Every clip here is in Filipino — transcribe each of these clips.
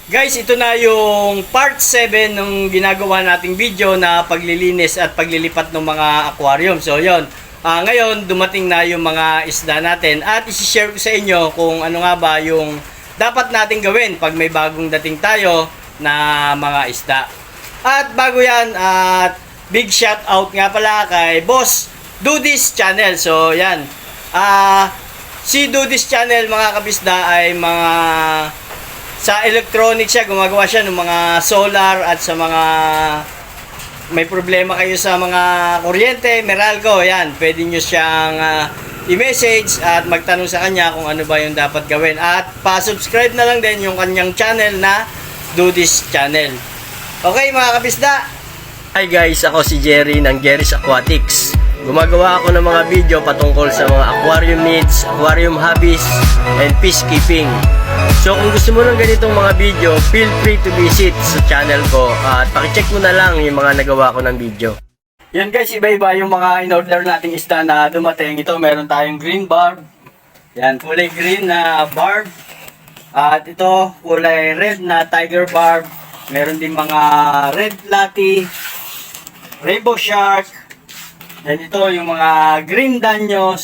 Guys, ito na yung part 7 ng ginagawa nating video na paglilinis at paglilipat ng mga aquarium. So, yon. Ngayon, dumating na yung mga isda natin at isi-share ko sa inyo kung ano nga ba yung dapat natin gawin pag may bagong dating tayo na mga isda. At bago yan, big shout out nga pala kay Boss Dudis Channel. So, yan. Si Dudis Channel, mga kabisda, ay mga sa electronics siya, gumagawa siya ng mga solar at sa mga may problema kayo sa mga kuryente, Meralco, yan, pwede nyo siyang i-message at magtanong sa kanya kung ano ba yung dapat gawin. At pa-subscribe na lang din yung kanyang channel na Dudis Channel. Okay mga kabisda. Hi guys, ako si Jerry ng Jerry's Aquatics. Gumagawa ako ng mga video patungkol sa mga aquarium needs, aquarium hobbies, and peacekeeping. So kung gusto mo ng ganitong mga video, feel free to visit sa channel ko at pakicheck mo na lang yung mga nagawa ko ng video. Yan guys, iba-iba yung mga in-order nating isda na dumating. Ito meron tayong green barb. Yan, kulay green na barb. At ito, kulay red na tiger barb. Meron din mga red platy, rainbow shark. Yan ito yung mga green danyos,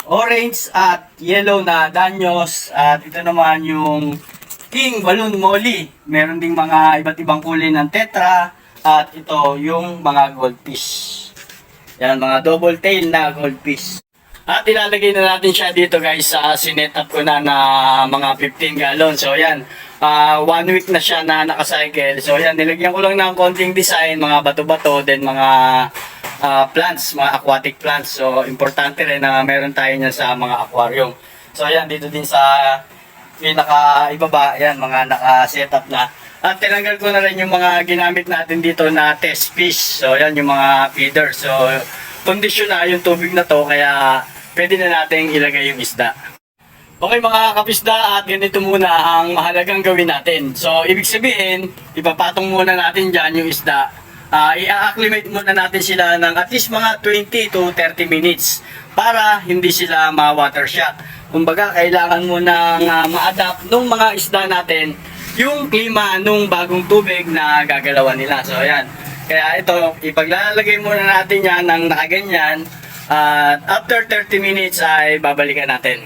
orange at yellow na danyos. At ito naman yung king balloon molly. Meron ding mga iba't ibang kulay ng tetra. At ito yung mga goldfish. Yan, mga double tail na goldfish. At ilalagay na natin siya dito guys sa sinet up ko na mga 15 gallon. So yan, 1 week na siya na nakacycle. So yan, nilagyan ko lang ng konting design, mga bato-bato, then mga plants, mga aquatic plants. So importante rin na meron tayo niyan sa mga aquarium. So yan, dito din sa pinaka-ibaba, yan, mga naka-setup na. At tinanggal ko na rin yung mga ginamit natin dito na test fish. So yan, yung mga feeder. So kondisyon na yung tubig na to, kaya pwede na natin ilagay yung isda. Okay mga kapisda, at ganito muna ang mahalagang gawin natin. So ibig sabihin, ipapatong muna natin dyan yung isda. I-acclimate muna natin sila ng at least mga 20 to 30 minutes para hindi sila ma-water shock. Kumbaga, kailangan muna ma-adapt nung mga isda natin yung klima nung bagong tubig na gagalawan nila. So ayan, kaya ito, ipaglalagay muna natin yan ng nakaganyan at after 30 minutes ay babalikan natin.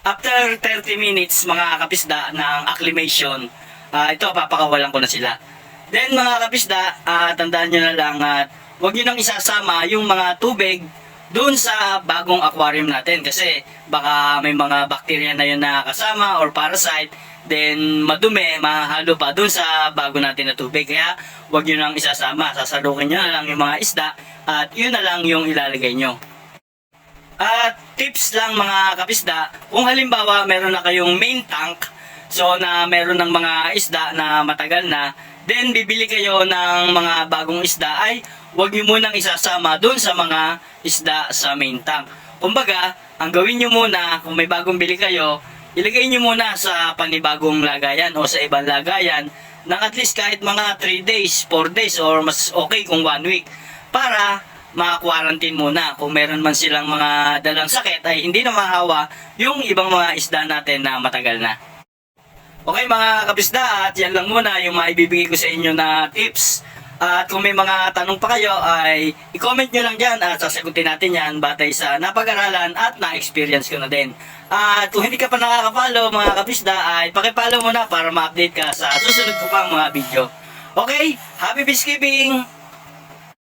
After 30 minutes mga kapisda ng acclimation, ito papakawalan ko na sila. Then mga kapisda, tandaan nyo na lang at huwag nyo nang isasama yung mga tubig doon sa bagong aquarium natin kasi baka may mga bacteria na yun na kasama or parasite, then madumi, mahalo pa doon sa bago natin na tubig. Kaya huwag nyo nang isasama, sasalukin nyo na lang yung mga isda at yun na lang yung ilalagay nyo. At tips lang mga kapisda, kung halimbawa meron na kayong main tank, so na meron ng mga isda na matagal na, then bibili kayo ng mga bagong isda, ay huwag nyo munang isasama dun sa mga isda sa main tank. Kumbaga, ang gawin nyo muna, kung may bagong bili kayo, ilagay nyo muna sa panibagong lagayan o sa ibang lagayan ng at least kahit mga 3 days, 4 days, or mas okay kung 1 week, para maka-quarantine muna. Kung meron man silang mga dalang sakit ay hindi na mahawa yung ibang mga isda natin na matagal na. Okay mga kapisda, at yan lang muna yung maibibigay ko sa inyo na tips. At kung may mga tanong pa kayo ay i-comment nyo lang dyan at sasagutin natin yan batay sa napag-aralan at na-experience ko na din. At kung hindi ka pa nakaka-follow mga kapisda ay pakipollow mo na para ma-update ka sa susunod ko pang mga video. Okay, happy peacekeeping!